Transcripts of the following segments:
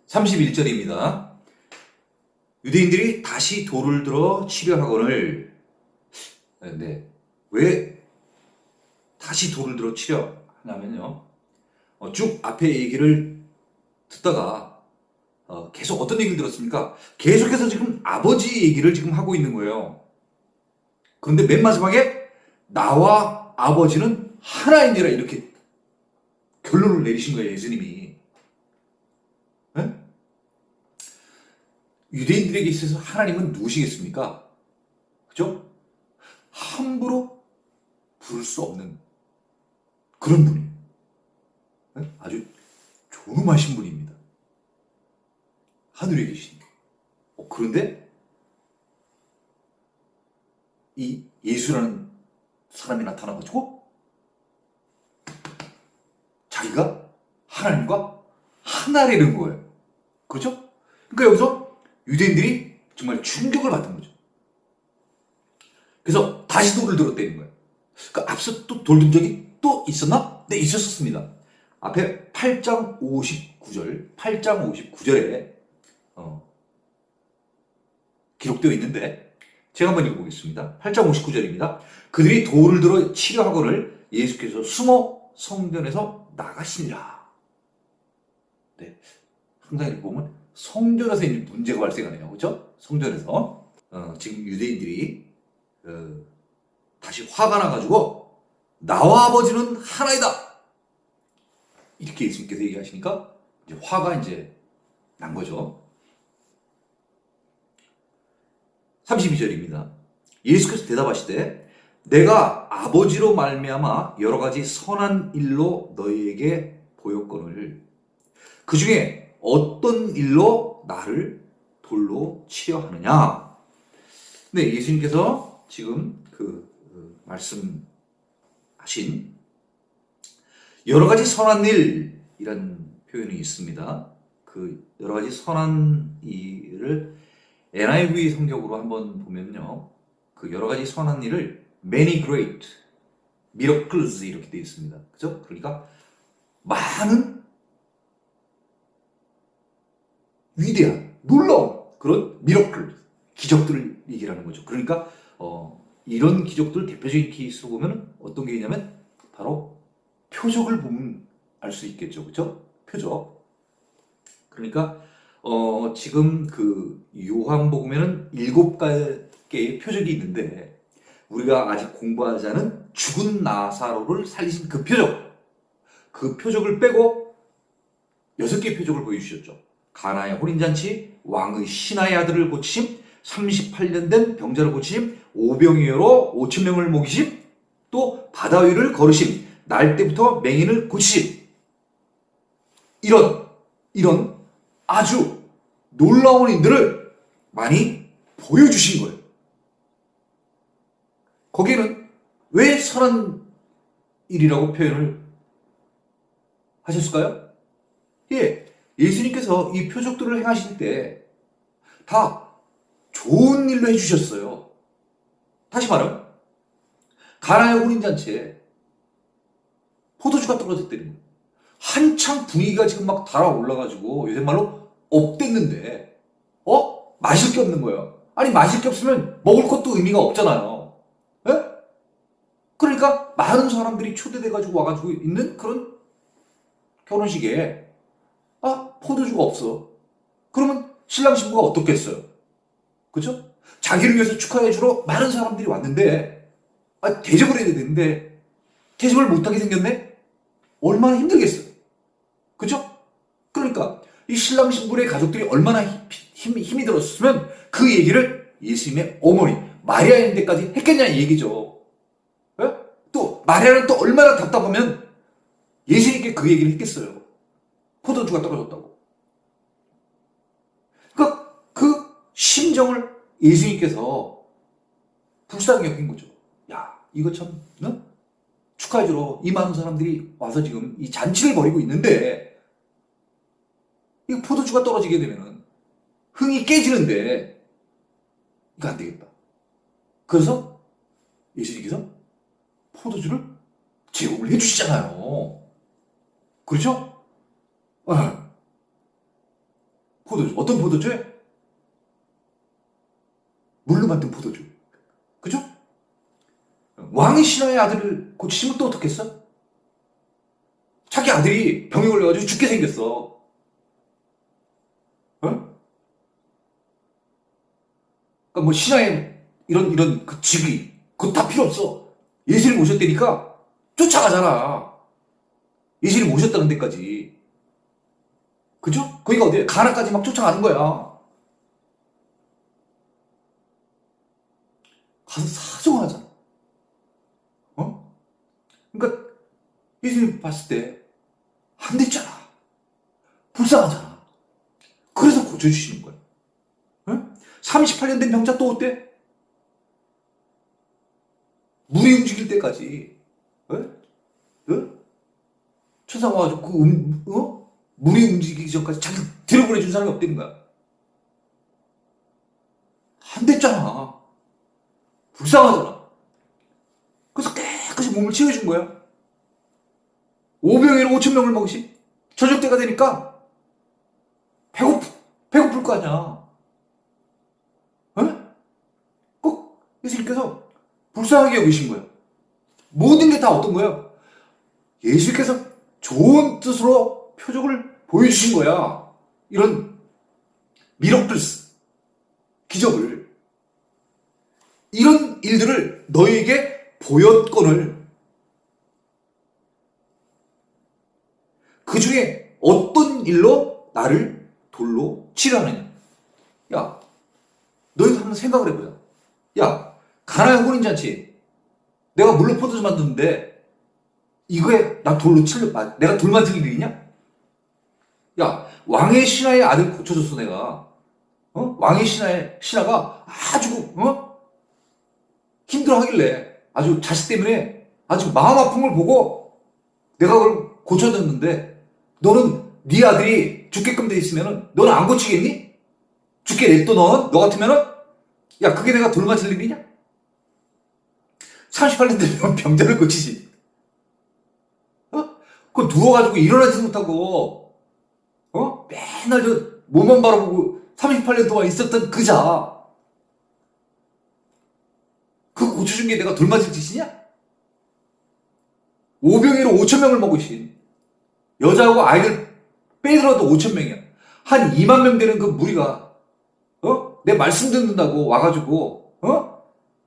31절입니다. 유대인들이 다시 돌을 들어 치려 하거늘. 네. 왜 다시 돌을 들어 치려 하냐면요. 쭉 앞에 얘기를 듣다가 계속 어떤 얘기를 들었습니까? 계속해서 지금 아버지 얘기를 지금 하고 있는 거예요. 그런데 맨 마지막에 나와 아버지는 하나이니라 이렇게 결론을 내리신 거예요, 예수님이. 네? 유대인들에게 있어서 하나님은 누구시겠습니까? 그죠? 함부로 부를 수 없는 그런 분이에요. 네? 아주 존엄하신 분입니다. 하늘에 계신. 그런데 이 예수라는 사람이 나타나가지고 자기가 하나님과 하나라는 거예요. 그렇죠? 그러니까 여기서 유대인들이 정말 충격을 받은 거죠. 그래서 다시 돌을 들었다는 거예요. 그러니까 앞서 또 돌 든 적이 또 있었나? 네, 있었습니다. 앞에 8장 59절에 기록되어 있는데 제가 한번 읽어보겠습니다. 8장 59절입니다. 그들이 돌을 들어 치려 하거늘 예수께서 숨어 성전에서 나가시니라. 네, 항상 보면 성전에서 이제 문제가 발생하네요. 그렇죠? 성전에서 지금 유대인들이 다시 화가 나가지고 나와 아버지는 하나이다. 이렇게 예수님께서 얘기하시니까 이제 화가 이제 난 거죠. 32절입니다. 예수께서 대답하시되 내가 아버지로 말미암아 여러 가지 선한 일로 너희에게 보였거늘 그 중에 어떤 일로 나를 돌로 치려 하느냐. 네, 예수님께서 지금 말씀하신 여러 가지 선한 일이란 표현이 있습니다. 그 여러 가지 선한 일을 NIV 성경으로 한번 보면요. 그 여러 가지 선한 일을 many great miracles 이렇게 되어 있습니다. 그죠? 그러니까 많은 위대한, 놀라운 그런 miracle, 기적들을 얘기하는 거죠. 그러니까 이런 기적들 대표적인 케이스로 보면 어떤 게 있냐면 바로 표적을 보면 알 수 있겠죠. 그죠? 표적. 그러니까 지금 그 요한복음에는 7개의 표적이 있는데 우리가 아직 공부하지 않은 죽은 나사로를 살리신 그 표적을 빼고 6개의 표적을 보여주셨죠. 가나의 혼인잔치, 왕의 신하의 아들을 고치심, 38년 된 병자를 고치심, 오병이어로 5,000명을 먹이심, 또 바다 위를 걸으심, 날 때부터 맹인을 고치심. 이런 아주 놀라운 일들을 많이 보여주신 거예요. 거기에는 왜 선한 일이라고 표현을 하셨을까요? 예수님께서 이 표적들을 행하실 때 다 좋은 일로 해주셨어요. 다시 말하면 가나의 혼인잔치에 포도주가 떨어졌다는 거예요. 한창 분위기가 지금 막 달아올라가지고 요새 말로 업됐는데 마실 게 없는 거예요. 아니 마실 게 없으면 먹을 것도 의미가 없잖아요. 예? 그러니까 많은 사람들이 초대돼가지고 와가지고 있는 그런 결혼식에 포도주가 없어. 그러면 신랑 신부가 어떻겠어요? 그죠? 자기를 위해서 축하해주러 많은 사람들이 왔는데 대접을 해야 되는데 대접을 못하게 생겼네? 얼마나 힘들겠어요. 그죠? 그러니까 이 신랑 신부의 가족들이 얼마나 힘이 들었으면 그 얘기를 예수님의 어머니 마리아인 데까지 했겠냐 이 얘기죠. 예? 또 마리아는 또 얼마나 답답하면 예수님께 그 얘기를 했겠어요. 포도주가 떨어졌다고. 그러니까 그 심정을 예수님께서 불쌍히 여긴 거죠. 야, 이거 참 축하해주러 이 많은 사람들이 와서 지금 이 잔치를 벌이고 있는데 이 포도주가 떨어지게 되면 흥이 깨지는데 이거 안 되겠다. 그래서 예수님께서 포도주를 제공을 해주시잖아요. 그렇죠? 포도주. 어떤 포도주에? 물로 만든 포도주. 그죠? 왕의 신하의 아들을 고치시면 또 어떻겠어? 자기 아들이 병에 걸려가지고 죽게 생겼어. 어? 그러니까 뭐 신하의 이런 그 직위, 그거 다 필요 없어. 예수님 오셨다니까 쫓아가잖아. 예수님 오셨다는 데까지. 그죠? 거기가 어디야? 가나까지 막 쫓아가는 거야. 가서 사정을 하잖아. 어? 그러니까 예수님 봤을 때 안 됐잖아. 불쌍하잖아. 그래서 고쳐주시는 거야. 어? 38년 된 병자 또 어때? 물이 움직일 때까지. 어? 어? 천사가 와가지고 물이 움직이기 전까지 자기 들여보내준 사람이 없다는 거야. 안 됐잖아. 불쌍하잖아. 그래서 깨끗이 몸을 채워준 거야. 5병에는 5천 명을 먹으시. 저녁 때가 되니까 배고플 거 아니야. 어? 꼭 예수님께서 불쌍하게 여기신 거야. 모든 게 다 어떤 거야? 예수께서 좋은 뜻으로 표적을 보여주신 거야. 이런 미러클스, 기적을. 이런 일들을 너에게 보였거늘 그 중에 어떤 일로 나를 돌로 치려느냐. 야, 너희도 한번 생각을 해보자. 야, 가나의 혼인잔치 내가 물로 포도주 만드는데 이거에 나 돌로 내가 돌 만들 일이냐? 야, 왕의 신하의 아들 고쳐줬어 내가. 어? 왕의 신하가 아주 힘들어하길래 아주 자식 때문에 아주 마음 아픈 걸 보고 내가 그걸 고쳐줬는데 너는 네 아들이 죽게끔 돼 있으면은 너는 안 고치겠니? 죽게 냅둬 너 같으면은. 야, 그게 내가 돌 맞을 일이냐? 38년 되면 병자를 고치지. 어? 그거 누워가지고 일어나지 못하고 맨날 저 몸만 바라보고 38년 동안 있었던 그 자. 그거 고쳐준 게 내가 돌 맞을 짓이냐? 5병으로 5천 명을 먹으신 여자하고 아이들 빼들어도 5천 명이야. 한 2만 명 되는 그 무리가 내 말씀 듣는다고 와가지고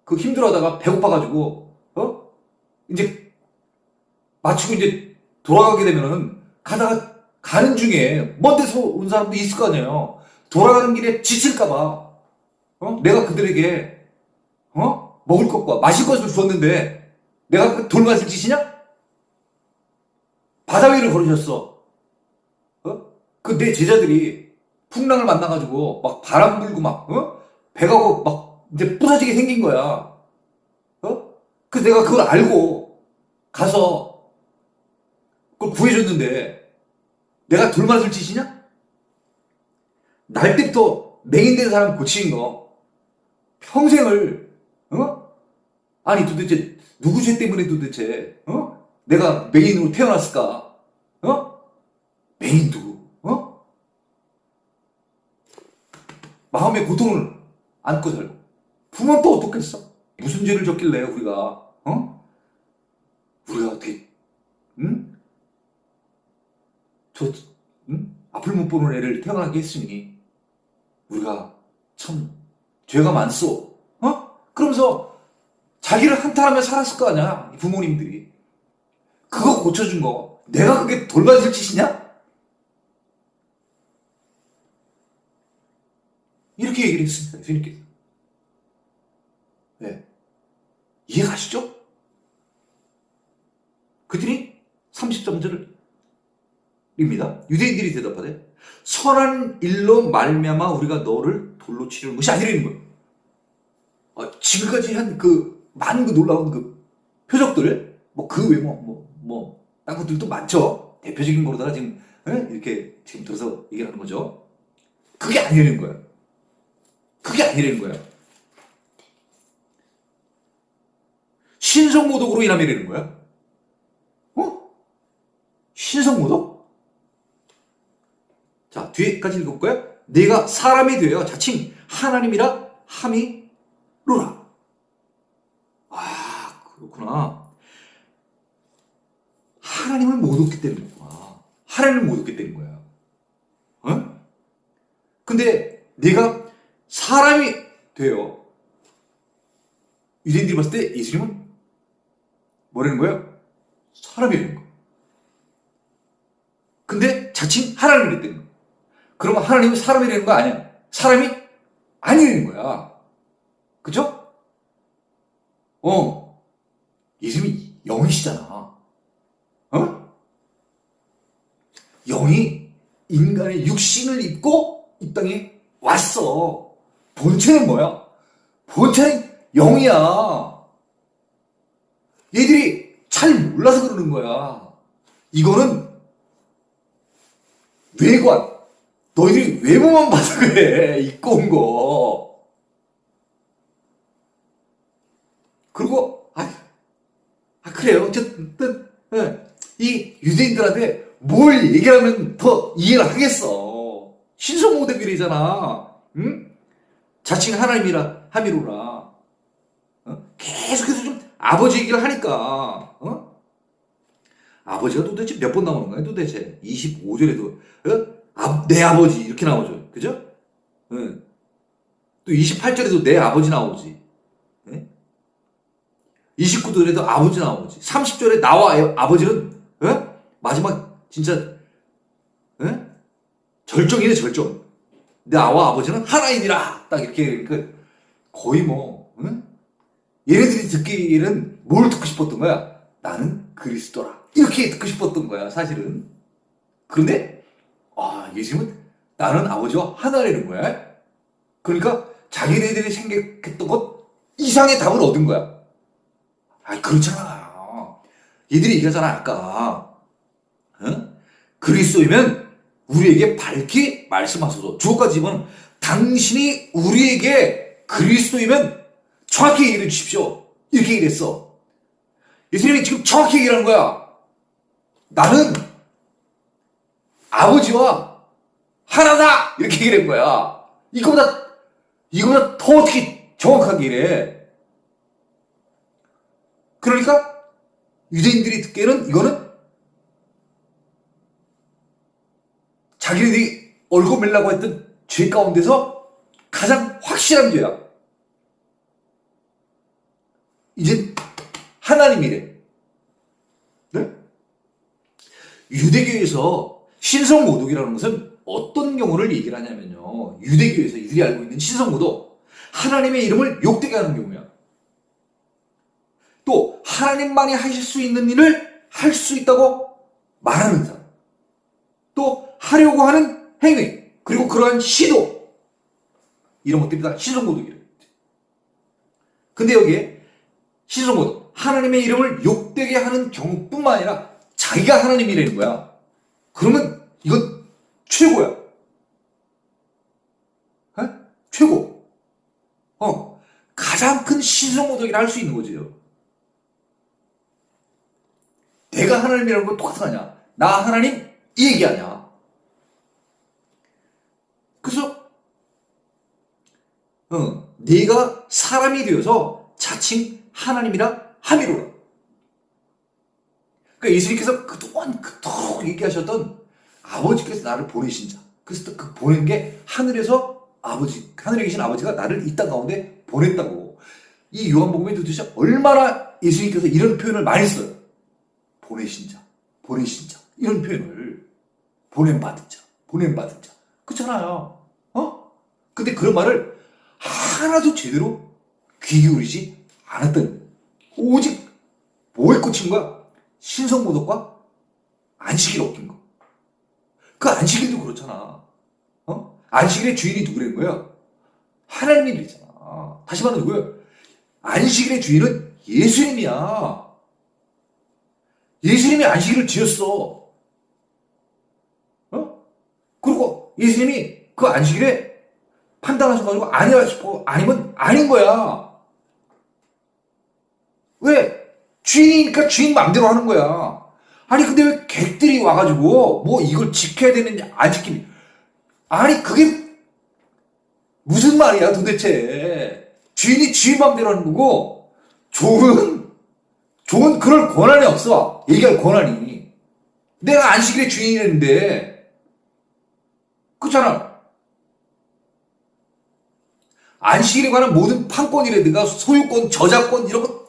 그 힘들어하다가 배고파가지고 이제 마치고 이제 돌아가게 되면은 가는 중에 먼 데서 온 사람도 있을 거 아니에요. 돌아가는 길에 지칠까봐 내가 그들에게 먹을 것과 마실 것을 주었는데 내가 그 돌 맞을 짓이냐? 바다 위를 걸으셨어. 그 내 제자들이 풍랑을 만나가지고 막 바람 불고 막 배가 막 이제 부서지게 생긴 거야. 그래서 내가 그걸 알고 가서 그걸 구해줬는데 내가 돌 맞을 짓이냐? 날 때부터 맹인된 사람 고치는 거 평생을 아니 도대체 누구 죄 때문에 도대체 내가 맹인으로 태어났을까? 맹인도 마음의 고통을 안고 살고 부모는 또 어떻겠어? 무슨 죄를 졌길래 우리가 어떻게 앞을 못 보는 애를 태어나게 했으니 우리가 참 죄가 많소. 그러면서 자기를 한탄하며 살았을 거 아니야, 부모님들이. 그거 고쳐준 거 내가 그게 돌봐줄 짓이냐? 이렇게 얘기를 했습니다. 예수님께서. 네. 이해가시죠? 그들이 33절입니다. 유대인들이 대답하되 선한 일로 말미암아 우리가 너를 돌로 치려는 것이 아니라는 거예요. 지금까지 한 그 많은 그 놀라운 그 표적들, 뭐 그 외에 딴 것들도 많죠. 대표적인 거로다가 지금 이렇게 지금 들어서 얘기하는 거죠. 그게 아니라는 거예요. 그게 아니라는 거예요. 신성모독으로 인함이라는 거야. 신성모독? 자, 뒤에까지 읽어볼까요? 내가 사람이 되어 자칭 하나님이라 함이로라. 아, 그렇구나. 하나님을 못 얻게 되는 거구나. 하나님을 못 얻게 되는 거야. 어? 근데 내가 사람이 되어 유대인들이 봤을 때 예수님은 뭐라는 거예요? 사람이라는 거. 근데 자칭 하나님이랬다는 거. 그러면 하나님은 사람이라는 거 아니야? 사람이 아니라는 거야. 그죠? 예수님이 영이시잖아. 영이 인간의 육신을 입고 이 땅에 왔어. 본체는 뭐야? 본체는 영이야. 얘들이 잘 몰라서 그러는 거야. 이거는 외관. 너희들이 외모만 봐서 그래. 입고 온 거. 그리고 그래요. 어쨌든 이 유대인들한테 뭘 얘기를 하면 더 이해를 하겠어. 신성모독이잖아. 응? 자칭 하나님이라 함이로라. 계속해서 좀 아버지 얘기를 하니까 아버지가 도대체 몇 번 나오는 거야? 도대체 25절에도 내 아버지 이렇게 나오죠. 그죠? 또 28절에도 내 아버지 나오지. 29절에도 아버지 나오지. 30절에 나와 아버지는 마지막 진짜 절정이네, 절정. 나와 아버지는 하나이니라. 딱 이렇게 그러니까 거의 뭐 얘네들이 듣기에는 뭘 듣고 싶었던 거야? 나는 그리스도라. 이렇게 듣고 싶었던 거야, 사실은. 그런데 예수님은 나는 아버지와 하나라는 거야. 그러니까 자기네들이 생각했던 것 이상의 답을 얻은 거야. 그렇잖아. 얘들이 얘기하잖아, 아까. 그리스도이면 우리에게 밝히 말씀하소서. 주어까지 보면 당신이 우리에게 그리스도이면 정확히 얘기해 주십시오. 이렇게 얘기를 했어. 예수님이 지금 정확히 얘기를 하는 거야. 나는 아버지와 하나다! 이렇게 얘기를 한 거야. 이거보다 더 어떻게 정확하게 이래. 그러니까 유대인들이 듣기에는 이거는 자기네들이 얽어매려고 했던 죄 가운데서 가장 확실한 죄야. 이제 하나님이래. 네? 유대교에서 신성모독이라는 것은 어떤 경우를 얘기를 하냐면요. 유대교에서 이들이 알고 있는 신성모독, 하나님의 이름을 욕되게 하는 경우야. 또 하나님만이 하실 수 있는 일을 할 수 있다고 말하는 사람. 또 하려고 하는 행위, 그리고 그러한 시도, 이런 것들이 다 신성모독이래요. 근데 여기에 신성모독, 하나님의 이름을 욕되게 하는 경우뿐만 아니라 자기가 하나님이라는 거야. 그러면 이건 최고야. 최고. 가장 큰 신성모독이라 할 수 있는 거지. 내가 하나님이라는 건 똑같은 거 아니야. 나 하나님 이 얘기 아니야. 그래서 네가 사람이 되어서 자칭 하나님이라 함이로라. 그러니까 예수님께서 그동안 그토록 얘기하셨던 아버지께서 나를 보내신 자. 그래서 그 보낸 게 하늘에서 하늘에 계신 아버지가 나를 이 땅 가운데 보냈다고. 이 요한복음에 도대체 얼마나 예수님께서 이런 표현을 많이 써요. 보내신 자, 이런 표현을. 보냄받은 자. 그렇잖아요. 근데 그런 말을 하나도 제대로 귀 기울이지 않았던, 오직 뭐에 꽂힌 거야? 신성모독과 안식일에 얽힌 거. 그 안식일도 그렇잖아. 안식일의 주인이 누구라는 거야? 하나님이잖아. 다시 말하면 누구야? 안식일의 주인은 예수님이야. 예수님이 안식일을 지었어. 그리고 예수님이 그 안식일에 판단하셔가지고 아니라 싶어, 아니면 아닌 거야. 왜? 주인이니까 주인 마음대로 하는 거야. 아니 근데 왜 객들이 와가지고 뭐 이걸 지켜야 되는지 안 지키니? 아니 그게 무슨 말이야 도대체. 주인이 주인 맘대로 하는 거고 종은 그럴 권한이 없어. 얘기할 권한이. 내가 안식일의 주인이랬는데 그렇잖아. 안식일에 관한 모든 판권이라든가 소유권, 저작권 이런 거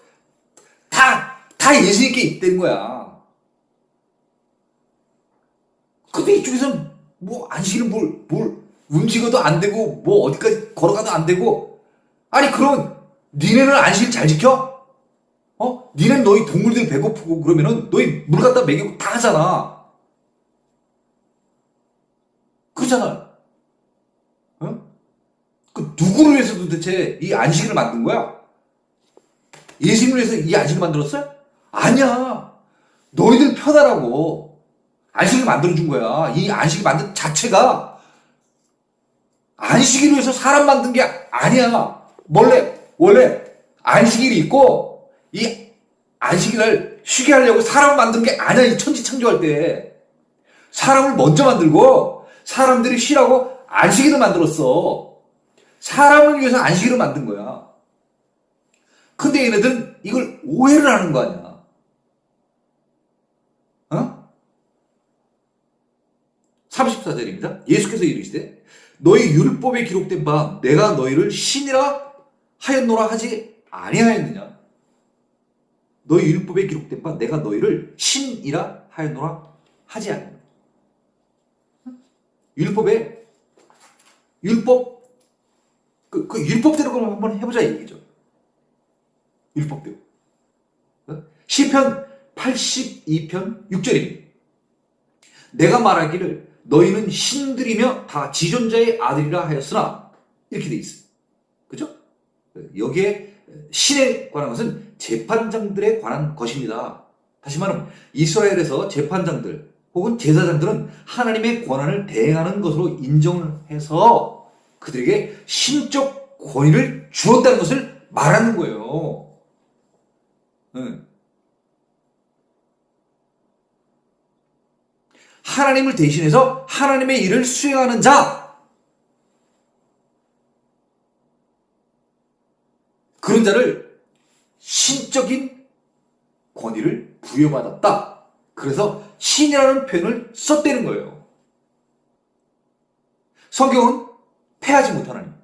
다 예수님께 있다는 거야. 근데 이쪽에서는 뭐 안식일은 뭘 움직여도 안 되고 뭐 어디까지 걸어가도 안 되고. 아니 그럼 니네는 안식일 잘 지켜? 니네는 너희 동물들 배고프고 그러면은 너희 물 갖다 먹이고 다 하잖아. 그렇잖아. 그 누구를 위해서 도대체 이 안식일을 만든 거야? 예수님을 위해서 이 안식을 만들었어요? 아니야. 너희들 편하라고 안식을 만들어준 거야. 이 안식을 만든 자체가 안식일을 위해서 사람 만든 게 아니야. 원래 안식일이 있고 이 안식일을 쉬게 하려고 사람 만든 게 아니야. 이 천지 창조할 때 사람을 먼저 만들고 사람들이 쉬라고 안식일을 만들었어. 사람을 위해서 안식일을 만든 거야. 근데 얘네들은 이걸 오해를 하는 거 아니야. 34절입니다. 예수께서 이르시되 너희 율법에 기록된 바 내가 너희를 신이라 하였노라 하지 아니하였느냐. 너희 율법에 기록된 바 내가 너희를 신이라 하였노라 하지 아니하느냐. 율법 그 율법대로 그럼 한번 해보자 이 얘기죠. 율법대로. 시편 82편 6절입니다. 내가 말하기를 너희는 신들이며 다 지존자의 아들이라 하였으나 이렇게 돼 있어요. 그죠? 여기에 신에 관한 것은 재판장들에 관한 것입니다. 다시 말하면 이스라엘에서 재판장들 혹은 제사장들은 하나님의 권한을 대행하는 것으로 인정을 해서 그들에게 신적 권위를 주었다는 것을 말하는 거예요. 하나님을 대신해서 하나님의 일을 수행하는 자, 그런 자를 신적인 권위를 부여받았다. 그래서 신이라는 표현을 썼다는 거예요. 성경은 패하지 못한 하나님.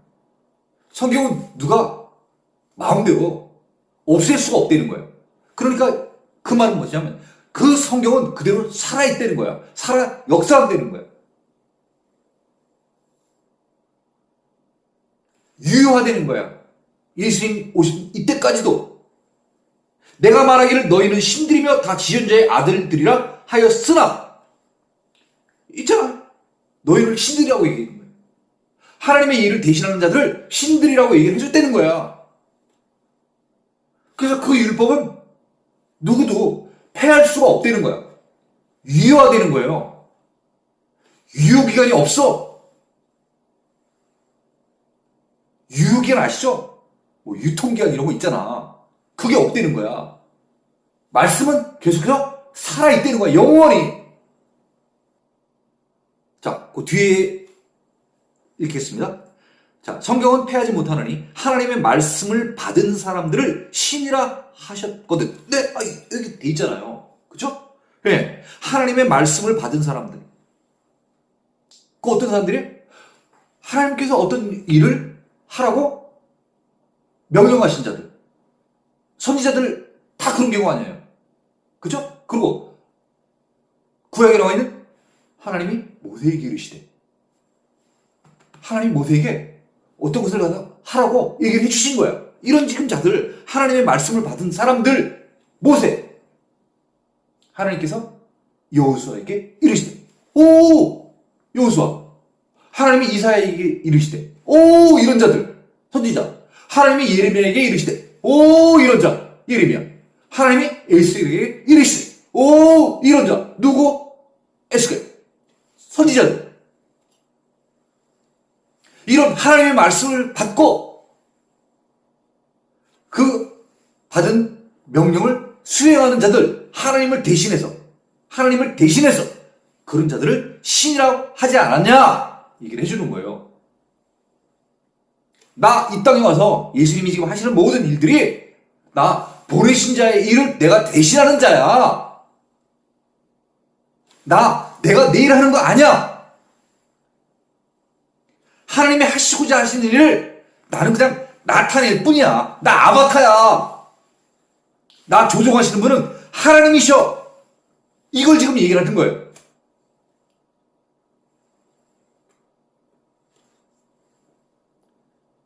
성경은 누가 마음대로 없앨 수가 없다는 거예요. 그러니까 그 말은 뭐냐면 그 성경은 그대로 살아있다는 거야. 역사한다는 거야. 유효하다는 거야. 예수님 오신 이때까지도 내가 말하기를 너희는 신들이며 다 지존자의 아들들이라 하였으나 있잖아. 너희를 신들이라고 얘기하는 거야. 하나님의 일을 대신하는 자들을 신들이라고 얘기를 해줬다는 거야. 그래서 그 율법은 누구도 패할 수가 없다는 거야. 유효화되는 거예요. 유효기간이 없어. 유효기간 아시죠? 뭐 유통기한 이런 거 있잖아. 그게 없다는 거야. 말씀은 계속해서 살아있다는 거야. 영원히. 자, 그 뒤에 이렇게 했습니다. 자, 성경은 패하지 못하느니 하나님의 말씀을 받은 사람들을 신이라 하셨거든. 네, 여기 돼 있잖아요. 그죠? 네. 하나님의 말씀을 받은 사람들. 그 어떤 사람들이? 하나님께서 어떤 일을 하라고 명령하신 자들. 선지자들 다 그런 경우 아니에요. 그죠? 그리고 구약에 나와 있는 하나님이 모세에게 이르시되 하나님 모세에게 어떤 것을 하라고 얘기를 해주신 거야. 이런 지금 자들, 하나님의 말씀을 받은 사람들, 모세. 하나님께서 여호수아에게 이르시되, 오! 여호수아. 하나님이 이사야에게 이르시되, 오! 이런 자들, 선지자. 하나님이 예레미야에게 이르시되, 오! 이런 자, 예레미야. 하나님이 에스겔에게 이르시되, 오! 이런 자, 누구? 에스겔. 선지자들. 이런 하나님의 말씀을 받고 그 받은 명령을 수행하는 자들, 하나님을 대신해서 그런 자들을 신이라고 하지 않았냐? 얘기를 해주는 거예요. 나 이 땅에 와서 예수님이 지금 하시는 모든 일들이 나 보내신 자의 일을 내가 대신하는 자야. 내가 내일 하는 거 아니야. 하나님이 하시고자 하시는 일을 나는 그냥 나타낼 뿐이야. 나 아바타야. 나 조종하시는 분은 하나님이셔. 이걸 지금 얘기를 하는 거예요.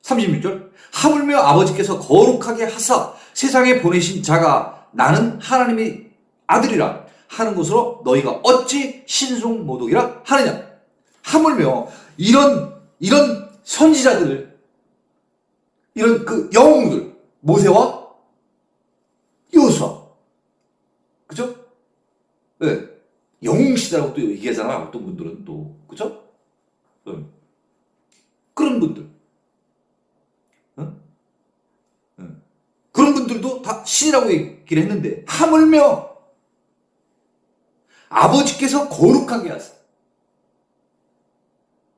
36절. 하물며 아버지께서 거룩하게 하사 세상에 보내신 자가 나는 하나님의 아들이라 하는 것으로 너희가 어찌 신송모독이라 하느냐. 하물며 이런 선지자들을, 이런 그 영웅들, 모세와 여호수아, 그죠? 네. 영웅 시대라고 또 얘기하잖아. 어떤 분들은 또, 그죠? 네. 그런 분들, 그런 분들도 다 신이라고 얘기를 했는데, 하물며 아버지께서 거룩하게 하사,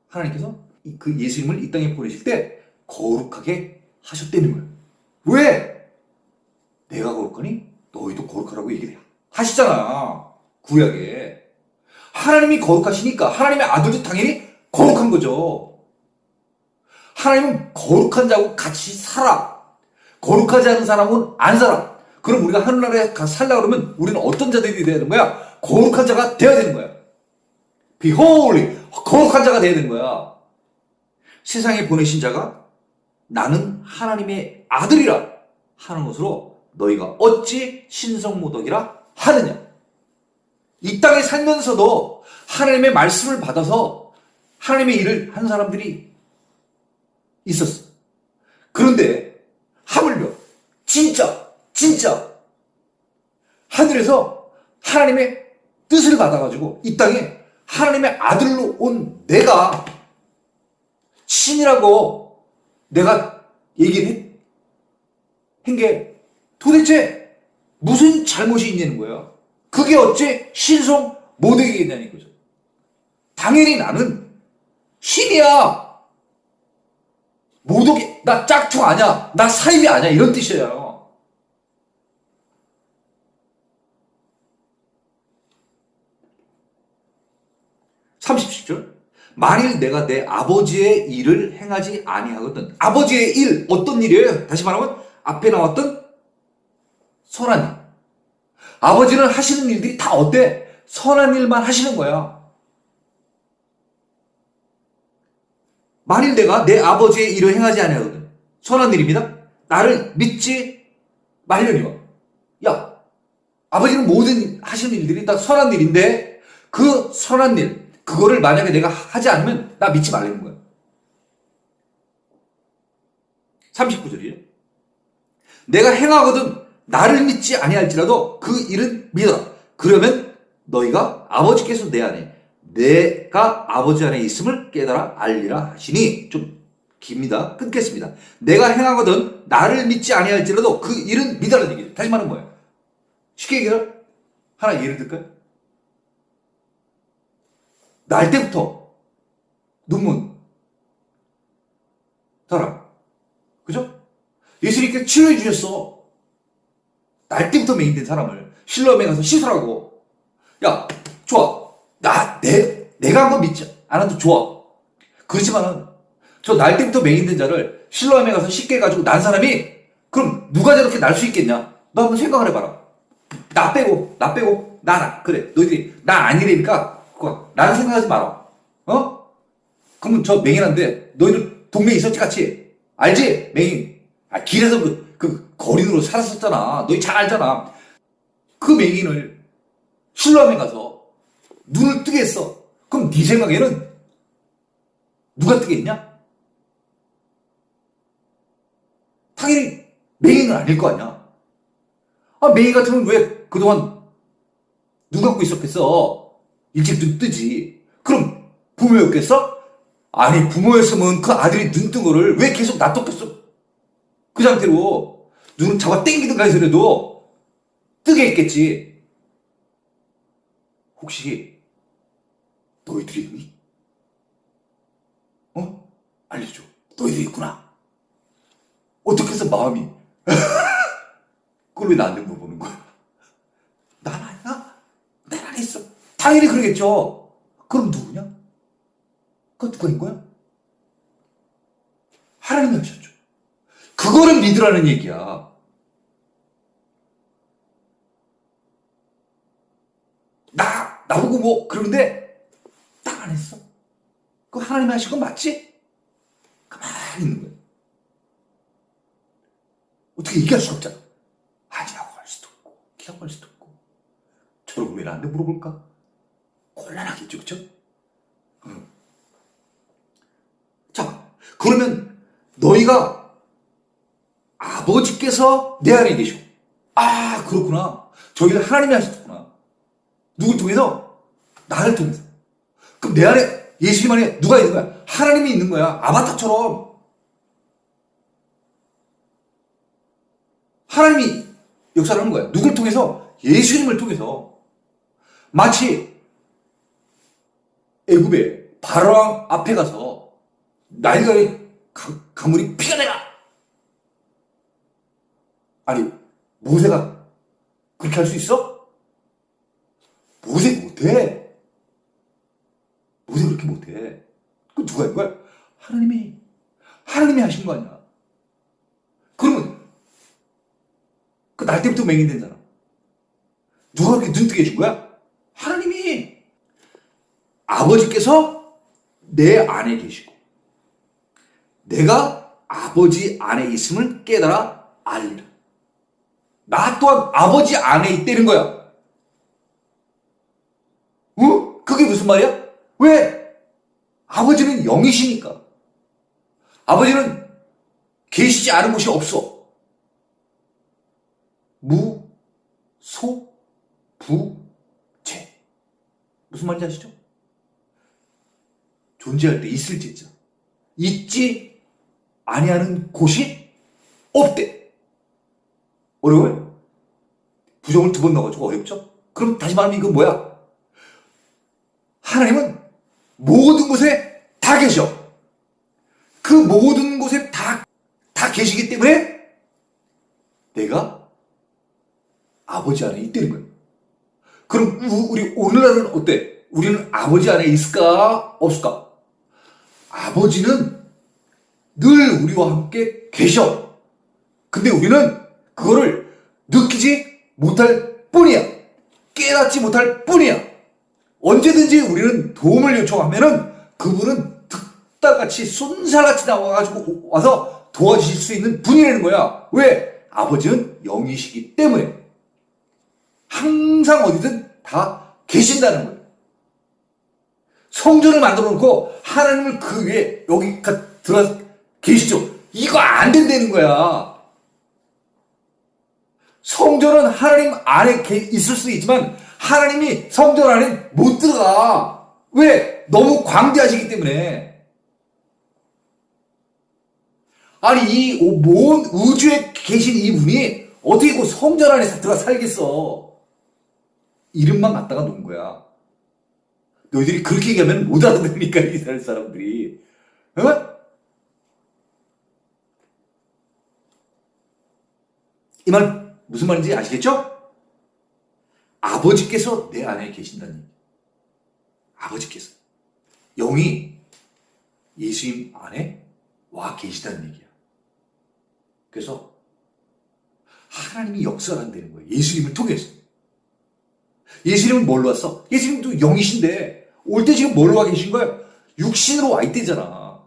하나님께서 그 예수님을 이 땅에 보내실 때 거룩하게 하셨다는 거예요. 왜? 내가 거룩하니 너희도 거룩하라고 얘기를 하시잖아. 구약에. 하나님이 거룩하시니까 하나님의 아들도 당연히 거룩한 거죠. 하나님은 거룩한 자하고 같이 살아. 거룩하지 않은 사람은 안 살아. 그럼 우리가 하늘나라에 살려고 그러면 우리는 어떤 자들이 돼야 되는 거야? 거룩한 자가 되어야 되는 거야. Be holy. 거룩한 자가 되어야 되는 거야. 세상에 보내신 자가 나는 하나님의 아들이라 하는 것으로 너희가 어찌 신성모독이라 하느냐. 이 땅에 살면서도 하나님의 말씀을 받아서 하나님의 일을 한 사람들이 있었어. 그런데 하물며 진짜 하늘에서 하나님의 뜻을 받아가지고 이 땅에 하나님의 아들로 온 내가 신이라고 내가 얘기를 한 게 도대체 무슨 잘못이 있냐는 거야. 그게 어째 신성 모독이겠냐는 거죠. 당연히 나는 신이야. 모독이, 나 짝퉁 아니야. 나 사입이 아니야. 이런 뜻이에요. (37절) 만일 내가 내 아버지의 일을 행하지 아니하거든. 아버지의 일, 어떤 일이에요? 다시 말하면 앞에 나왔던 선한 일. 아버지는 하시는 일들이 다 어때? 선한 일만 하시는 거야. 만일 내가 내 아버지의 일을 행하지 아니하거든. 선한 일입니다. 나를 믿지 말려니와. 야, 아버지는 모든 하시는 일들이 다 선한 일인데 그 선한 일, 그거를 만약에 내가 하지 않으면 나 믿지 말라는 거야. 39절이에요. 내가 행하거든 나를 믿지 아니할지라도 그 일은 믿어라. 그러면 너희가 아버지께서 내 안에, 내가 아버지 안에 있음을 깨달아 알리라 하시니. 좀 깁니다. 끊겠습니다. 내가 행하거든 나를 믿지 아니할지라도 그 일은 믿어라는 얘기죠. 다시 말하는 거예요. 쉽게 얘기해서 하나 예를 들까요? 날 때부터 눈문 사람, 그죠? 예수님께서 치료해 주셨어. 날 때부터 맹인된 사람을 실로암에 가서 씻으라고. 야, 좋아. 내가 한번 믿지 않아도 좋아. 그렇지만은 저 날 때부터 맹인된 자를 실로암에 가서 씻게 해가지고 난 사람이 그럼 누가 저렇게 날 수 있겠냐? 너 한번 생각을 해봐라. 나 빼고 그래 너희들이 나 아니라니까 나는 생각하지 마라. 그러면 저 맹인한데 너희들 동네에 있었지 같이? 알지? 맹인. 길에서 그 거린으로 살았었잖아. 너희 잘 알잖아. 그 맹인을 실로암에 가서 눈을 뜨게 했어. 그럼 네 생각에는 누가 뜨겠냐? 당연히 맹인은 아닐 거 아니야. 맹인 같으면 왜 그동안 눈 감고 있었겠어? 일찍 눈 뜨지. 그럼 부모였겠어? 아니, 부모였으면 그 아들이 눈 뜬 거를 왜 계속 놔뒀겠어? 그 상태로 눈을 잡아 당기든가 해서라도 뜨게 했겠지. 혹시 너희들이 있니? 알려줘. 너희들이 있구나. 어떻게 해서 마음이 그걸 왜 나한테 물어보는 거야? 난 아니야. 난 안 했어. 당연히 그러겠죠. 그럼 누구냐? 그건 누가인 거야? 하나님이 하셨죠. 그거를 믿으라는 얘기야. 나보고 뭐 그러는데 딱 안 했어. 그거 하나님이 하신 건 맞지? 가만히 있는 거야. 어떻게 얘기할 수가 없잖아. 아니라고 할 수도 없고 기라고 할 수도 없고. 저러고 왜 나한테 물어볼까? 곤란하겠죠, 그쵸? 자, 그러면 너희가 아버지께서 내 안에 계시고, 아, 그렇구나. 저희를 하나님이 하셨구나. 누굴 통해서? 나를 통해서. 그럼 내 안에, 예수님 안에 누가 있는 거야? 하나님이 있는 거야. 아바타처럼. 하나님이 역사를 하는 거야. 누굴 통해서? 예수님을 통해서. 마치 애굽의 바로왕 앞에 가서 나일강의 가물이 피가 되라. 아니, 모세가 그렇게 할 수 있어? 모세 못해. 모세 그렇게 못해. 그 누가 한 거야? 하나님이 하신 거 아니야. 그러면 그 날 때부터 맹인된 사람 누가 그렇게 눈뜨게 해준 거야? 하나님이. 아버지께서 내 안에 계시고 내가 아버지 안에 있음을 깨달아 알리라. 나 또한 아버지 안에 있다는 거야. 그게 무슨 말이야? 왜? 아버지는 영이시니까. 아버지는 계시지 않은 곳이 없어. 무, 소, 부, 제. 무슨 말인지 아시죠? 존재할 때 있을지 있죠. 있지 아니하는 곳이 없대. 어려워요? 부정을 2번 넣어가지고 어렵죠? 그럼 다시 말하면 이건 뭐야? 하나님은 모든 곳에 다 계셔. 그 모든 곳에 다 계시기 때문에 내가 아버지 안에 있다는 거예요. 그럼 우리 오늘날은 어때? 우리는 아버지 안에 있을까? 없을까? 아버지는 늘 우리와 함께 계셔. 근데 우리는 그거를 느끼지 못할 뿐이야. 깨닫지 못할 뿐이야. 언제든지 우리는 도움을 요청하면은 그분은 득달같이 쏜살같이 나와가지고 와서 도와주실 수 있는 분이라는 거야. 왜? 아버지는 영이시기 때문에. 항상 어디든 다 계신다는 거예요. 성전을 만들어 놓고 하나님을 그 위에 여기 들어가 계시죠. 이거 안 된다는 거야. 성전은 하나님 안에 있을 수 있지만 하나님이 성전 안에 못 들어가. 왜? 너무 광대하시기 때문에. 아니 이 온 우주에 계신 이분이 어떻게 그 성전 안에 들어가 살겠어. 이름만 갖다가 놓은 거야. 너희들이 그렇게 얘기하면 못 알아들으니까 이스라엘 사람들이. 어? 이 말 무슨 말인지 아시겠죠? 아버지께서 내 안에 계신다는 얘기. 아버지께서. 영이 예수님 안에 와 계시다는 얘기야. 그래서 하나님이 역사한다는 거예요. 예수님을 통해서. 예수님은 뭘로 왔어? 예수님도 영이신데 올 때 지금 뭘로 와 계신 거예요? 육신으로 와 있대잖아.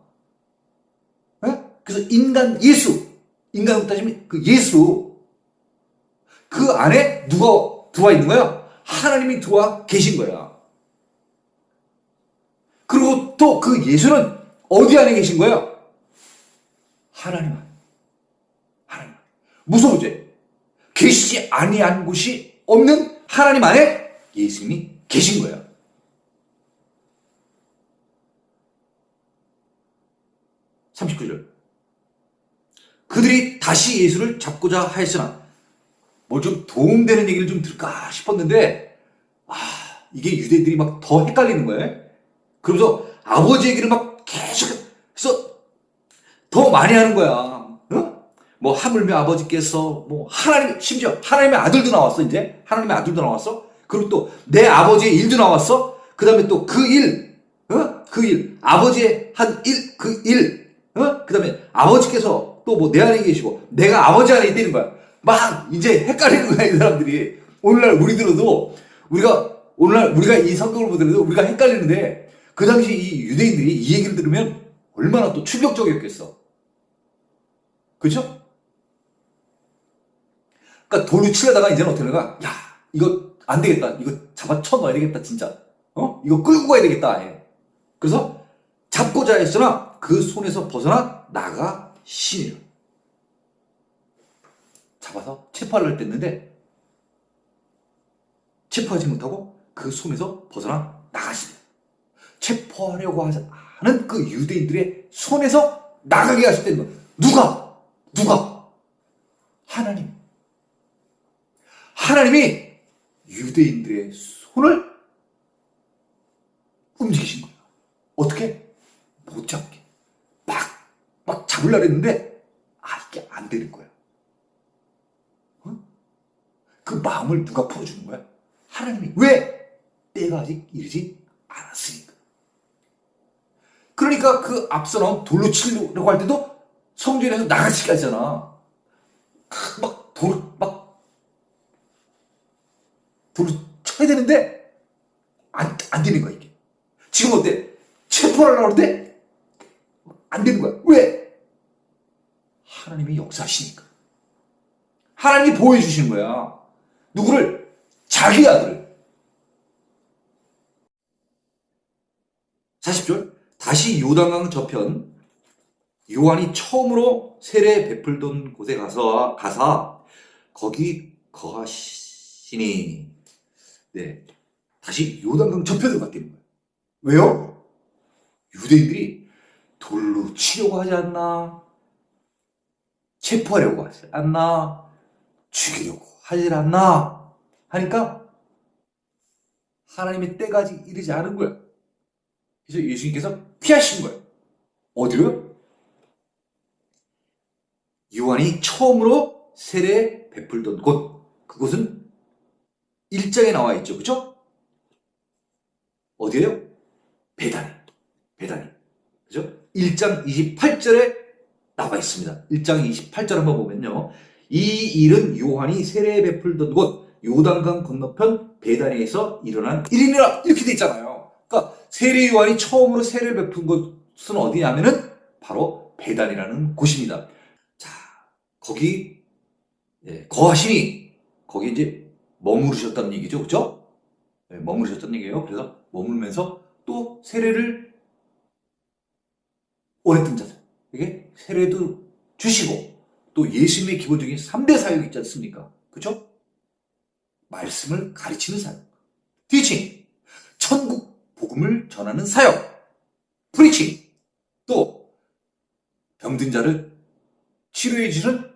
그래서 인간 예수. 인간으로 따지면 그 예수. 그 안에 누가 들어와 있는 거야? 하나님이 들어와 계신 거야. 그리고 또 그 예수는 어디 안에 계신 거야? 하나님 안에. 하나님 안에. 무서우지? 계시지 아니한 곳이 없는 하나님 안에 예수님이 계신 거야. (39절) 그들이 다시 예수를 잡고자 하였으나 뭐 좀 도움되는 얘기를 좀 들을까 싶었는데 이게 유대인들이 막 더 헷갈리는 거예요. 그러면서 아버지 얘기를 막 계속 해서 더 많이 하는 거야. 뭐 하물며 아버지께서 뭐 하나님, 심지어 하나님의 아들도 나왔어. 이제 하나님의 아들도 나왔어. 그리고 또 내 아버지의 일도 나왔어. 그 다음에 또 그 일, 그 일, 아버지의 한 일, 그 일, 그 다음에 아버지께서 또 뭐 내 안에 계시고 내가 아버지 안에 있다는 거야. 막 이제 헷갈리는 거야, 이 사람들이. 오늘날 우리가 이 성경을 보더라도 우리가 헷갈리는데, 그 당시 이 유대인들이 이 얘기를 들으면 얼마나 또 충격적이었겠어. 그죠? 그러니까 돌로 치려다가 이제는 어떻게 하는가? 야, 이거 안 되겠다. 이거 잡아 쳐놔야 되겠다, 진짜. 이거 끌고 가야 되겠다. 예. 그래서 잡고자 했으나 그 손에서 벗어나 나가시니라. 잡아서 체포하려고 했는데 체포하지 못하고 그 손에서 벗어나 나가시니라. 체포하려고 하는 그 유대인들의 손에서 나가게 하셨다는 거예요. 누가? 하나님. 하나님이 유대인들의 손을 움직이신 거예요. 어떻게? 못 잡게. 막 잡으려고 했는데, 이게 안 되는 거야. 그 마음을 누가 풀어주는 거야? 하나님이. 왜? 때가 아직 이르지 않았으니까. 그러니까 그 앞서 나온 돌로 치려고 할 때도 성전에서 나가시게 하잖아. 돌로 쳐야 되는데, 안 되는 거야, 이게. 지금 어때? 체포를 하려고 하는데, 안 되는 거야. 왜? 하나님이 역사하시니까. 하나님이 보여주시는 거야. 누구를? 자기 아들을. 40절. 다시 요단강 저편, 요한이 처음으로 세례 베풀던 곳에 가사 거기 거하시니. 네. 다시 요단강 저편으로 갔다는 거예요. 왜요? 유대인들이 돌로 치려고 하지 않나? 체포하려고 하지 않나? 죽이려고 하지 않나? 하니까 하나님의 때가 아직 이르지 않은 거야. 그래서 예수님께서 피하신 거예요. 어디로요? 요한이 처음으로 세례 베풀던 곳. 그곳은 1장에 나와 있죠. 그렇죠? 어디예요? 베다니. 그죠? 1장 28절에 나와 있습니다. 1장 28절 한번 보면요. 이 일은 요한이 세례 베풀던 곳 요단강 건너편 베다니에서 일어난 일이니라. 이렇게 돼 있잖아요. 그러니까 세례 요한이 처음으로 세례를 베푼 곳은 어디냐면은 바로 베다니라는 곳입니다. 자, 거기 거하시니 거기 이제 머무르셨다는 얘기죠. 그죠? 네, 머무르셨다는 얘기예요. 그래서 머물면서 또 세례를 원했던 자들에게 세례도 주시고 또 예수님의 기본적인 3대 사역이 있지 않습니까? 그죠? 말씀을 가르치는 사역, 티칭, 천국 복음을 전하는 사역, 프리칭, 또 병든 자를 치료해 주는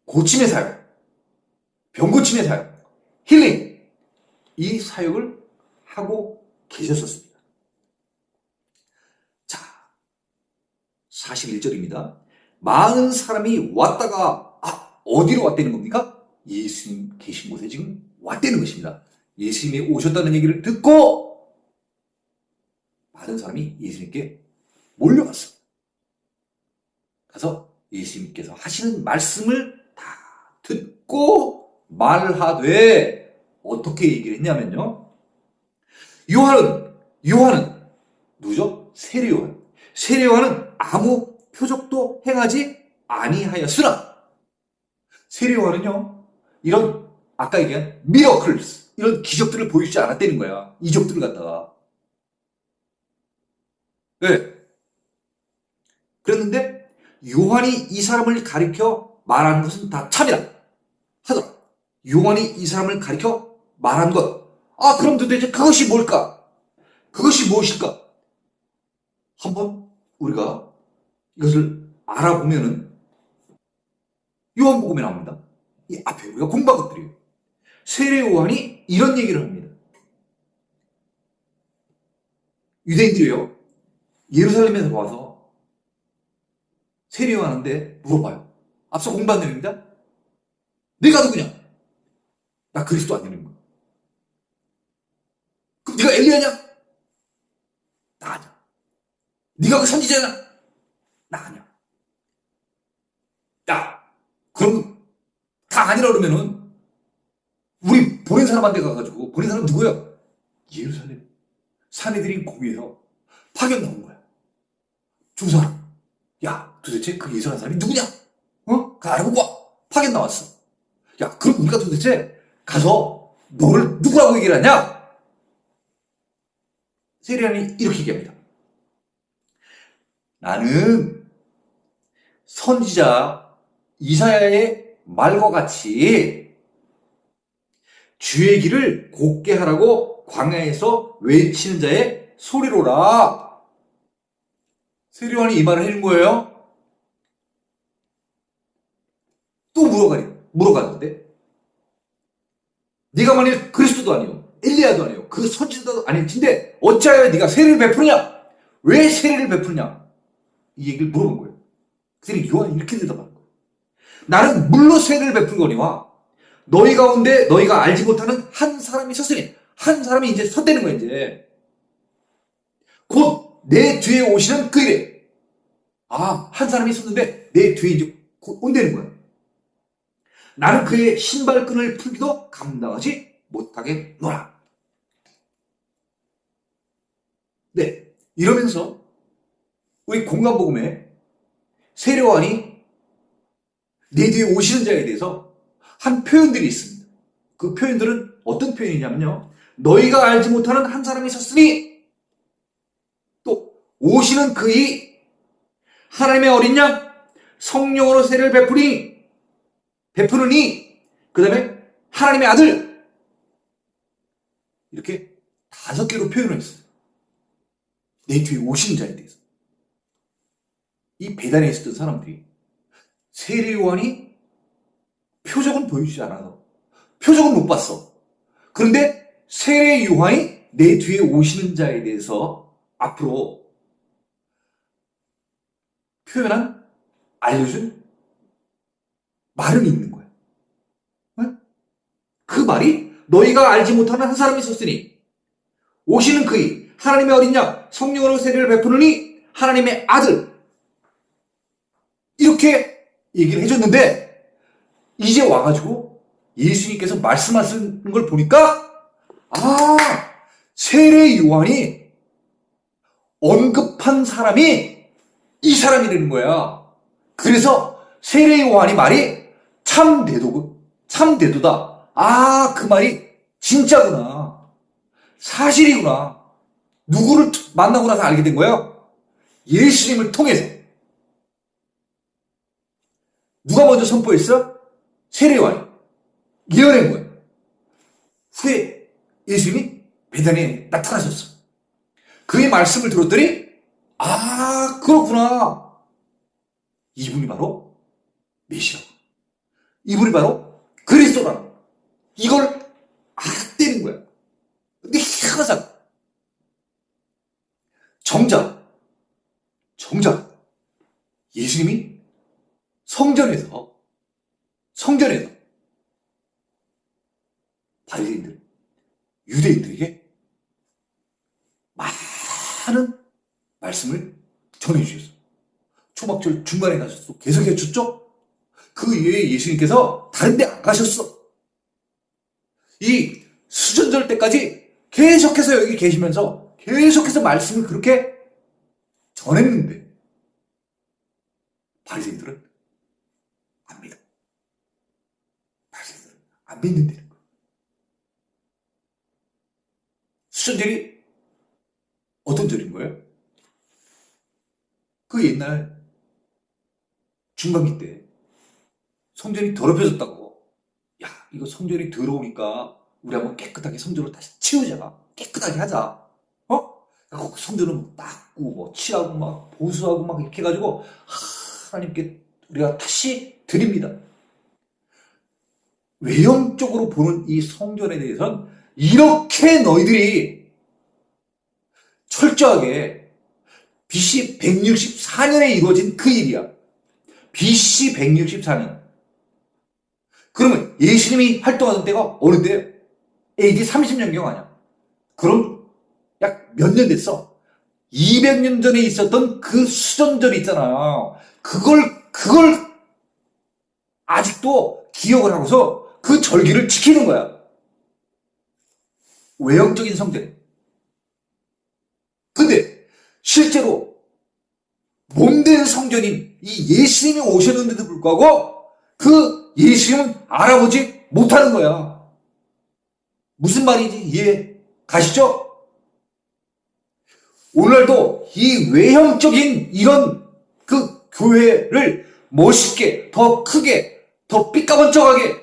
고침의 사역, 병고침의 사역, 힐링, 이 사역을 하고 계셨었습니다. 자, 41절입니다. 많은 사람이 왔다가 어디로 왔다는 겁니까? 예수님 계신 곳에 지금 왔다는 것입니다. 예수님이 오셨다는 얘기를 듣고 많은 사람이 예수님께 몰려갔습니다. 가서 예수님께서 하시는 말씀을 다 듣고 말하되 어떻게 얘기를 했냐면요. 요한은 누구죠? 세례 요한. 세례 요한은 아무 표적도 행하지 아니하였으나 세례 요한은요. 이런 아까 얘기한 미러클스 이런 기적들을 보여주지 않았다는 거야. 이적들을 갖다가. 네. 그랬는데 요한이 이 사람을 가리켜 말한 것은 다 참이라 하더라. 요한이 이 사람을 가리켜 말한 것. 그럼 도대체 그것이 뭘까? 그것이 무엇일까? 한번 우리가 이것을 알아보면은 요한복음에 나옵니다. 이 앞에 우리가 공부한 것들이에요. 세례 요한이 이런 얘기를 합니다. 유대인들이요. 예루살렘에서 와서 세례 요한한테 물어봐요. 앞서 공부한 내용입니다. 네가 누구냐? 나 그리스도 아니는 거야. 그럼 네가 엘리야냐? 나 아니야. 네가 그 선지자냐? 나 아니야. 야, 그럼 다 아니라 그러면은 우리 보낸 사람한테 가가지고, 보낸 사람 누구야? 예루살렘 사내들인 거기에서 파견 나온 거야. 두 사람. 야, 도대체 그 예수라는 사람이 누구냐? 그 알아보고 와. 파견 나왔어. 야, 그럼 우리가 도대체 가서 너를 누구라고 얘기를 하냐? 세리안이 이렇게 얘기합니다. 나는 선지자 이사야의 말과 같이 주의 길을 곱게 하라고 광야에서 외치는 자의 소리로라. 세리안이 이 말을 해준 거예요. 또 물어가는데 네가 만일 그리스도도 아니요 엘리야도 아니요 그 선지자도 아닐진데 어찌하여 네가 세례를 베푸느냐? 왜 세례를 베푸느냐? 이 얘기를 물어본 거예요. 그랬더니 요한이 이렇게 대답하는 거예요. 나는 물로 세례를 베푼거니와 너희 가운데 너희가 알지 못하는 한 사람이 섰으니, 한 사람이 이제 섰다는 거예요. 이제 곧 내 뒤에 오시는 그 일에, 한 사람이 섰는데 내 뒤에 이제 곧 온다는 거예요. 나는 그의 신발끈을 풀기도 감당하지 못하겠노라. 네, 이러면서 우리 공간복음에 세례요한이 내 뒤에 오시는 자에 대해서 한 표현들이 있습니다. 그 표현들은 어떤 표현이냐면요, 너희가 알지 못하는 한 사람이 섰으니, 또 오시는 그이 하나님의 어린 양 성령으로 세례를 베푸느니, 그 다음에 하나님의 아들, 이렇게 5개로 표현을 했어요. 내 뒤에 오시는 자에 대해서. 이 배단에 있었던 사람들이 세례 요한이 표적은 보여주지 않아서, 표적은 못 봤어. 그런데 세례 요한이 내 뒤에 오시는 자에 대해서 앞으로 표현한, 알려준 말은 있는 거야. 그 말이 너희가 알지 못하는 한 사람이 있었으니 오시는 그이 하나님의 어린 양 성령으로 세례를 베푸느니 하나님의 아들, 이렇게 얘기를 해줬는데, 이제 와가지고 예수님께서 말씀하신 걸 보니까 세례 요한이 언급한 사람이 이 사람이라는 거야. 그래서 세례 요한이 말이 참대도다. 그 말이 진짜구나, 사실이구나. 누구를 만나고 나서 알게 된 거예요? 예수님을 통해서. 누가 먼저 선포했어? 세례 요한이 예언한 거예요. 후에 예수님이 베다니에 나타나셨어. 그의 말씀을 들었더니 그렇구나, 이분이 바로 메시아, 이분이 바로 그리스도라는, 이걸 알았다는 거야. 근데 희한하잖아. 정작 예수님이 성전에서 바리새인들, 유대인들에게 많은 말씀을 전해주셨어요. 초막절 중간에 가셨어. 계속 해줬죠? 그 이후에 예수님께서 다른 데 안 가셨어. 이 수전절 때까지 계속해서 여기 계시면서 계속해서 말씀을 그렇게 전했는데 바리새인들은 안 믿어. 바리새인들은 안 믿는다는 거예요. 수전절이 어떤 절인 거예요? 그 옛날 중반기 때 성전이 더럽혀졌다고, 이거 성전이 더러우니까 우리 한번 깨끗하게 성전을 다시 치우자, 깨끗하게 하자. 그 성전은 닦고 칠하고 막 보수하고 막 이렇게 해가지고 하나님께 우리가 다시 드립니다. 외형적으로 보는 이 성전에 대해서는 이렇게 너희들이 철저하게 BC 164년에 이루어진 그 일이야. BC 164년. 그러면 예수님이 활동하던 때가 어느 때예요? AD 30년경 아니야. 그럼 약 몇 년 됐어? 200년 전에 있었던 그 수전절 있잖아요. 그걸 아직도 기억을 하고서 그 절기를 지키는 거야. 외형적인 성전. 근데 실제로 몸된 성전인 이 예수님이 오셨는데도 불구하고 그 예수님은 알아보지 못하는 거야. 무슨 말인지 이해 가시죠? 오늘도 이 외형적인 이런 그 교회를 멋있게, 더 크게, 더 삐까번쩍하게,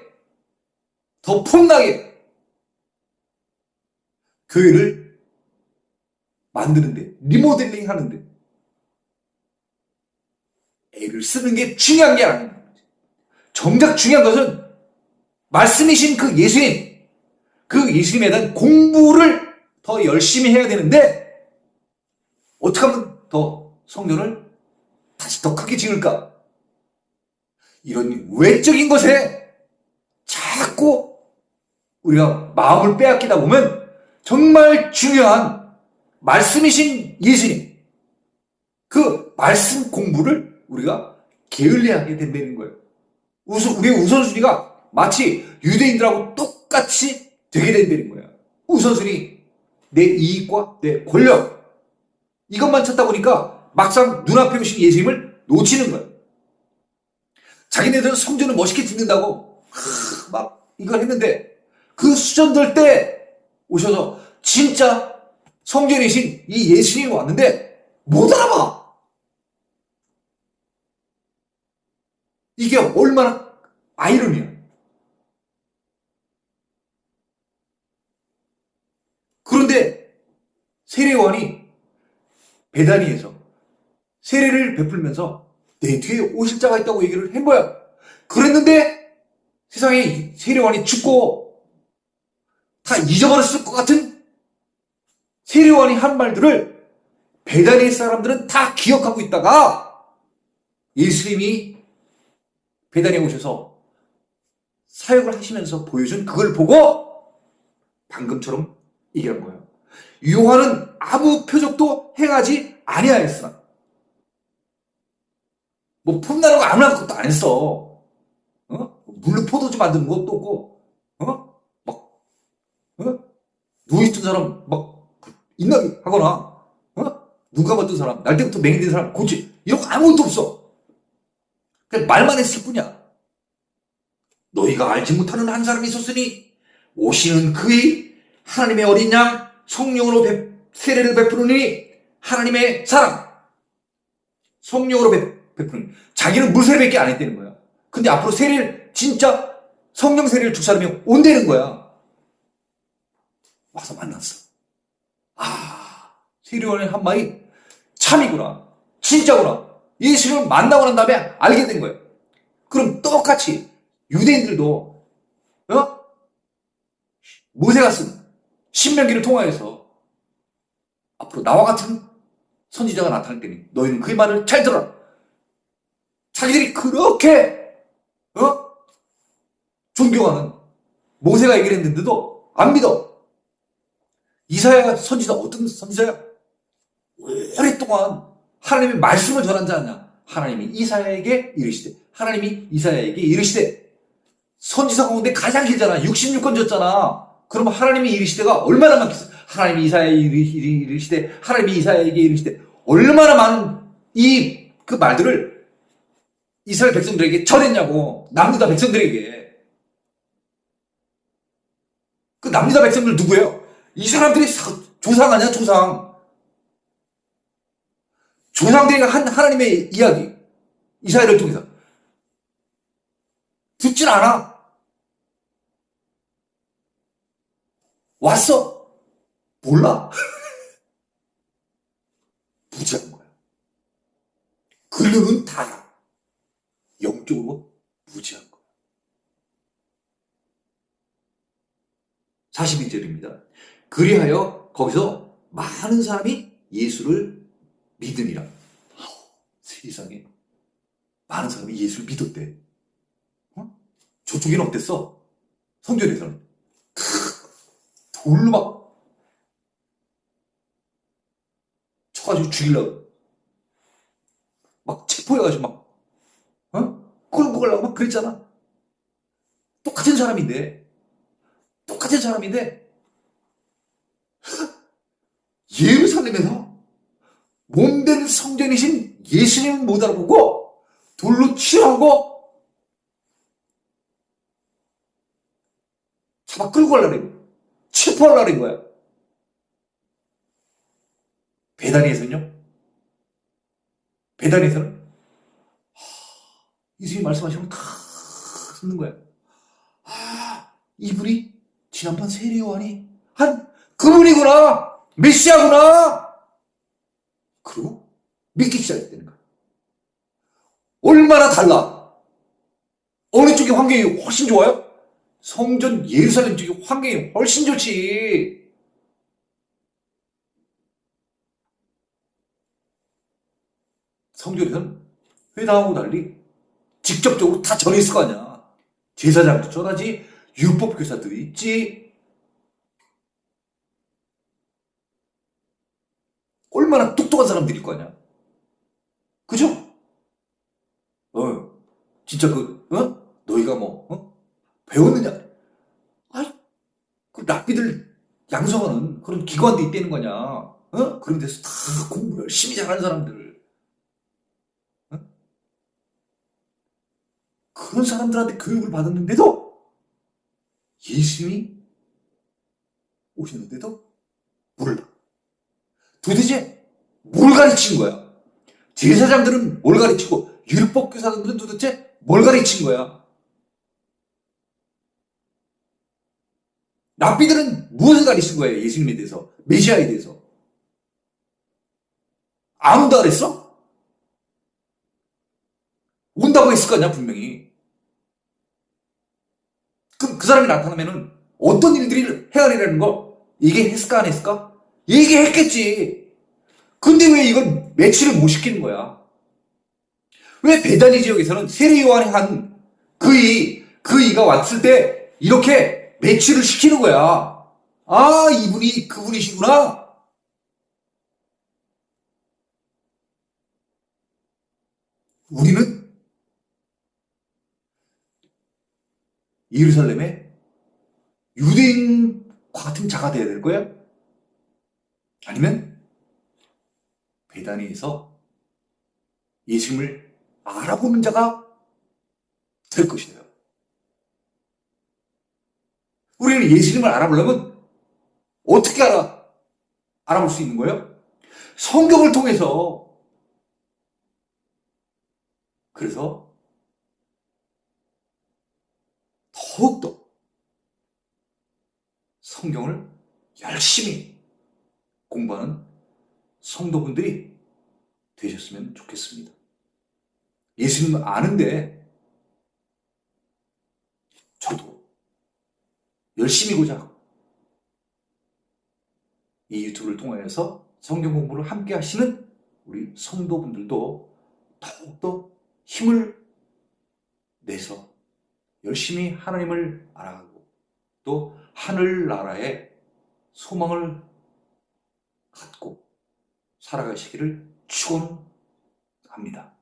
더 폼나게 교회를 만드는데, 리모델링 하는데 애를 쓰는 게 중요한 게 아니에요. 정작 중요한 것은 말씀이신 그 예수님, 그 예수님에 대한 공부를 더 열심히 해야 되는데 어떻게 하면 더 성전을 다시 더 크게 지을까? 이런 외적인 것에 자꾸 우리가 마음을 빼앗기다 보면 정말 중요한 말씀이신 예수님, 그 말씀 공부를 우리가 게을리하게 된다는 거예요. 우리의 우선순위가 마치 유대인들하고 똑같이 되게 된다는 거예요. 우선순위, 내 이익과 내 권력, 이것만 찾다 보니까 막상 눈앞에 오신 예수님을 놓치는 거예요. 자기네들은 성전을 멋있게 짓는다고 막 이걸 했는데 그 수전들 때 오셔서 진짜 성전이신 이 예수님이 왔는데 못 알아봐. 이게 얼마나 아이러니야. 그런데 세례요한이 베다니에서 세례를 베풀면서 내 뒤에 오실 자가 있다고 얘기를 한 거야. 그랬는데 세상에 세례요한이 죽고 다 잊어버렸을 것 같은 세례요한이 한 말들을 베다니 사람들은 다 기억하고 있다가 예수님이 베다니에 오셔서 사역을 하시면서 보여준 그걸 보고 방금처럼 얘기한 거예요. 요한은 아무 표적도 행하지 아니하였으나, 뭐 폼나는 거 아무나 것도 안 했어. 물로 포도주 만드는 것도 없고, 누워있던 사람 막 인나게 하거나, 눈 감았던 사람, 날 때부터 맹인된 사람 고치, 이런 거 아무것도 없어. 그냥 말만 했을 뿐이야. 너희가 알지 못하는 한 사람이 있었으니 오시는 그의 하나님의 어린 양 성령으로 세례를 베푸느니 하나님의 사랑, 성령으로 베푸는, 자기는 물 세례밖에 안 했다는 거야. 근데 앞으로 세례를, 진짜 성령 세례를 줄 사람이 온다는 거야. 와서 만났어. 세례요한의 한 말이 참이구나, 진짜구나. 예수를 만나고 난 다음에 알게 된 거예요. 그럼 똑같이 유대인들도 모세가 쓴 신명기를 통하여서 앞으로 나와 같은 선지자가 나타날 때니 너희는 그의 말을 잘 들어라. 자기들이 그렇게 존경하는 모세가 얘기를 했는데도 안 믿어. 이사야 선지자 어떤 선지자야? 오랫동안 하나님의 말씀을 전한 자 아니야. 하나님이 이사야에게 이르시되, 하나님이 이사야에게 이르시되, 선지자 가운데 가장 길잖아. 66권 줬잖아. 그러면 하나님이 이르시되가 얼마나 많겠어? 하나님이 이사야에게 이르시되, 하나님이 이사야에게 이르시되, 얼마나 많은 그 말들을 이스라엘 백성들에게 전했냐고. 남유다 백성들에게. 그 남유다 백성들 누구예요? 이 사람들이 조상 아니야, 조상. 조상들이 한 하나님의 이야기, 이사야를 통해서 듣질 않아. 왔어? 몰라. 무지한 거야. 근력은 다야. 영적으로 무지한 거야. 42절입니다. 그리하여 거기서 많은 사람이 예수를 믿으니라. 세상에 많은 사람이 예수를 믿었대. 어? 저쪽에는 어땠어? 성전에서는 돌로 막 쳐가지고 죽이려고 막 체포해가지고 막 끌고 가려고 막 그랬잖아. 똑같은 사람인데 똑같은 사람인데 예루살렘에서 몸된 성전이신 예수님은 못 알아보고 돌로 치하고 잡아 끌고 가려고 체포하려는 거야. 베다니에서는요? 베다니에서는 예수님이 말씀하시면 다 듣는 거야. 아, 이분이 지난번 세례 요한이 한 그분이구나, 메시아구나. 그리고 믿기 시작했다는 거야. 얼마나 달라? 어느 쪽의 환경이 훨씬 좋아요? 성전 예루살렘 쪽의 환경이 훨씬 좋지. 성전에서는 회당하고 달리 직접적으로 다 전했을 거 아니야. 제사장도 전하지, 율법교사들이 있지. 얼마나 똑똑한 사람들일 거 아니야. 그죠? 진짜 너희가 배웠느냐? 아이, 그 랍비들 양성하는 그런 기관도 있다는 거냐? 그런 데서 다 공부 열심히 잘하는 사람들. 그런 사람들한테 교육을 받았는데도 예수님이 오셨는데도 몰라. 도대체 뭘 가르친 거야? 제사장들은 뭘 가르치고 율법교사들은 도대체 뭘 가르친 거야? 랍비들은 무엇을 가르친 거예요? 예수님에 대해서, 메시아에 대해서. 아무도 안 했어? 온다고 했을 거 아니야, 분명히. 그럼 그 사람이 나타나면은 어떤 일들이 헤아리라는 거? 얘기했을까, 안 했을까? 얘기했겠지. 근데 왜 이걸 매치를 못 시키는 거야? 왜 베다니 지역에서는 세례 요한이 한 그 이가 왔을 때 이렇게 매치를 시키는 거야? 아, 이분이 그분이시구나? 우리는 예루살렘에 유대인과 같은 자가 돼야 될 거야? 아니면 베다니에서 예수님을 알아보는 자가 될 것이에요. 우리는 예수님을 알아보려면 어떻게 알아볼 수 있는 거예요? 성경을 통해서. 그래서 더욱더 성경을 열심히 공부하는 성도분들이 되셨으면 좋겠습니다. 예수님을 아는데 저도 열심히 고자 이 유튜브를 통해서 성경 공부를 함께 하시는 우리 성도분들도 더욱더 힘을 내서 열심히 하나님을 알아가고 또 하늘나라의 소망을 갖고 살아가시기를 축원합니다.